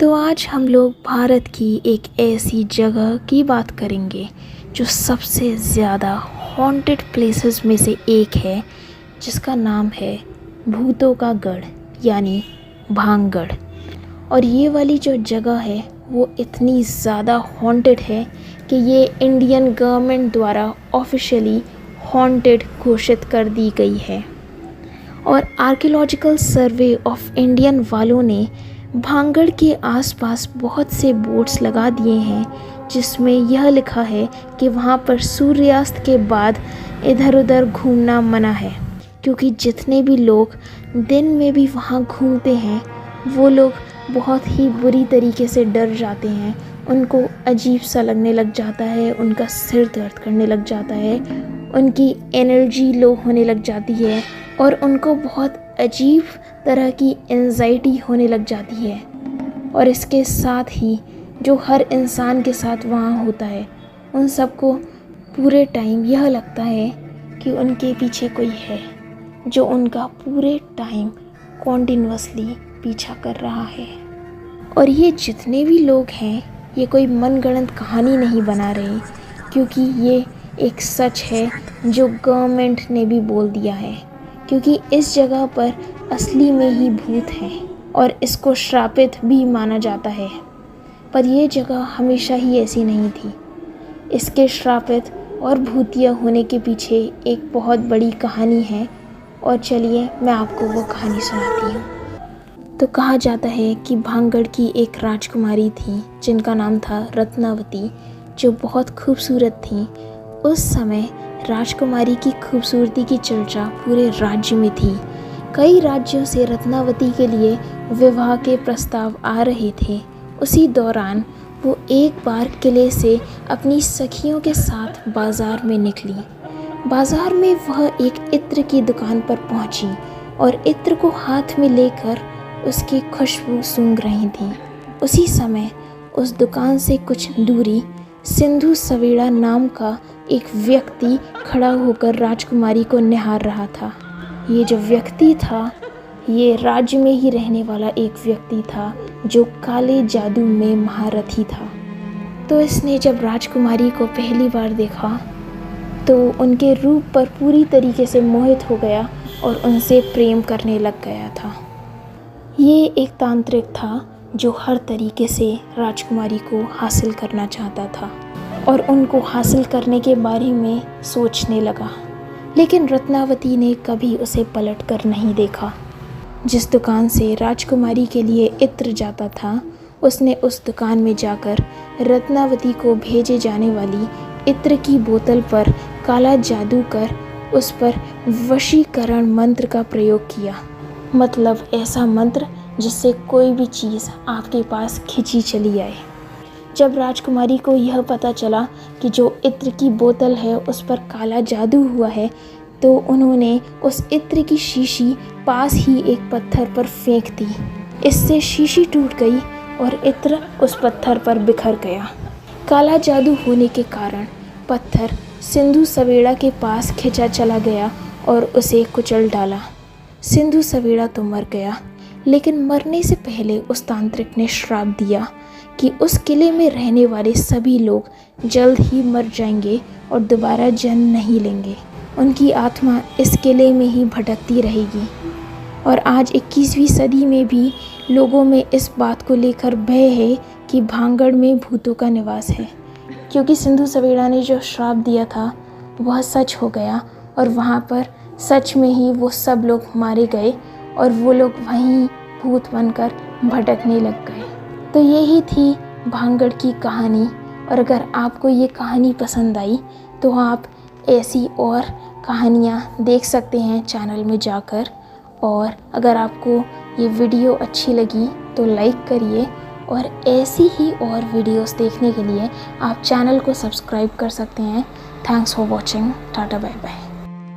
तो आज हम लोग भारत की एक ऐसी जगह की बात करेंगे जो सबसे ज़्यादा हॉन्टेड प्लेसेस में से एक है, जिसका नाम है भूतों का गढ़ यानी भांगगढ़। और ये वाली जो जगह है वो इतनी ज़्यादा हॉन्टेड है कि ये इंडियन गवर्नमेंट द्वारा ऑफिशियली हॉन्टेड घोषित कर दी गई है। और आर्कियोलॉजिकल सर्वे ऑफ इंडियन वालों ने भांगगढ़ के आसपास बहुत से बोर्ड्स लगा दिए हैं जिसमें यह लिखा है कि वहाँ पर सूर्यास्त के बाद इधर उधर घूमना मना है, क्योंकि जितने भी लोग दिन में भी वहाँ घूमते हैं वो लोग बहुत ही बुरी तरीके से डर जाते हैं। उनको अजीब सा लगने लग जाता है, उनका सिर दर्द करने लग जाता है, उनकी एनर्जी लो होने लग जाती है और उनको बहुत अजीब तरह की एंजाइटी होने लग जाती है। और इसके साथ ही जो हर इंसान के साथ वहाँ होता है उन सबको पूरे टाइम यह लगता है कि उनके पीछे कोई है जो उनका पूरे टाइम कॉन्टिन्यूअसली पीछा कर रहा है। और ये जितने भी लोग हैं ये कोई मनगढ़ंत कहानी नहीं बना रहे, क्योंकि ये एक सच है जो गवर्नमेंट ने भी बोल दिया है, क्योंकि इस जगह पर असली में ही भूत हैं और इसको श्रापित भी माना जाता है। पर यह जगह हमेशा ही ऐसी नहीं थी। इसके श्रापित और भूतिया होने के पीछे एक बहुत बड़ी कहानी है, और चलिए मैं आपको वो कहानी सुनाती हूँ। तो कहा जाता है कि भांगगढ़ की एक राजकुमारी थी जिनका नाम था रत्नावती, जो बहुत खूबसूरत थी। उस समय राजकुमारी की खूबसूरती की चर्चा पूरे राज्य में थी। कई राज्यों से रत्नावती के लिए विवाह के प्रस्ताव आ रहे थे। उसी दौरान वो एक बार किले से अपनी सखियों के साथ बाज़ार में निकली। बाज़ार में वह एक इत्र की दुकान पर पहुंची और इत्र को हाथ में लेकर उसकी खुशबू सूंघ रही थी। उसी समय उस दुकान से कुछ दूरी सिंधु सवेड़ा नाम का एक व्यक्ति खड़ा होकर राजकुमारी को निहार रहा था। ये जो व्यक्ति था ये राज्य में ही रहने वाला एक व्यक्ति था जो काले जादू में महारथी था। तो इसने जब राजकुमारी को पहली बार देखा तो उनके रूप पर पूरी तरीके से मोहित हो गया और उनसे प्रेम करने लग गया था। ये एक तांत्रिक था जो हर तरीके से राजकुमारी को हासिल करना चाहता था और उनको हासिल करने के बारे में सोचने लगा, लेकिन रत्नावती ने कभी उसे पलट कर नहीं देखा। जिस दुकान से राजकुमारी के लिए इत्र जाता था उसने उस दुकान में जाकर रत्नावती को भेजे जाने वाली इत्र की बोतल पर काला जादू कर उस पर वशीकरण मंत्र का प्रयोग किया। मतलब ऐसा मंत्र जिससे कोई भी चीज़ आपके पास खिंची चली आए। जब राजकुमारी को यह पता चला कि जो इत्र की बोतल है उस पर काला जादू हुआ है, तो उन्होंने उस इत्र की शीशी पास ही एक पत्थर पर फेंक दी। इससे शीशी टूट गई और इत्र उस पत्थर पर बिखर गया। काला जादू होने के कारण पत्थर सिंधु सवेड़ा के पास खिंचा चला गया और उसे कुचल डाला। सिंधु सवेड़ा तो मर गया, लेकिन मरने से पहले उस तांत्रिक ने श्राप दिया कि उस किले में रहने वाले सभी लोग जल्द ही मर जाएंगे और दोबारा जन्म नहीं लेंगे। उनकी आत्मा इस किले में ही भटकती रहेगी। और आज 21वीं सदी में भी लोगों में इस बात को लेकर भय है कि भांगगढ़ में भूतों का निवास है, क्योंकि सिंधु सवेड़ा ने जो श्राप दिया था वह सच हो गया और वहाँ पर सच में ही वो सब लोग मारे गए और वो लोग वहीं भूत बनकर भटकने लग गए। तो यही थी भांगगढ़ की कहानी। और अगर आपको ये कहानी पसंद आई तो आप ऐसी और कहानियाँ देख सकते हैं चैनल में जाकर। और अगर आपको ये वीडियो अच्छी लगी तो लाइक करिए, और ऐसी ही और वीडियोस देखने के लिए आप चैनल को सब्सक्राइब कर सकते हैं। Thanks for watching. Tata bye bye.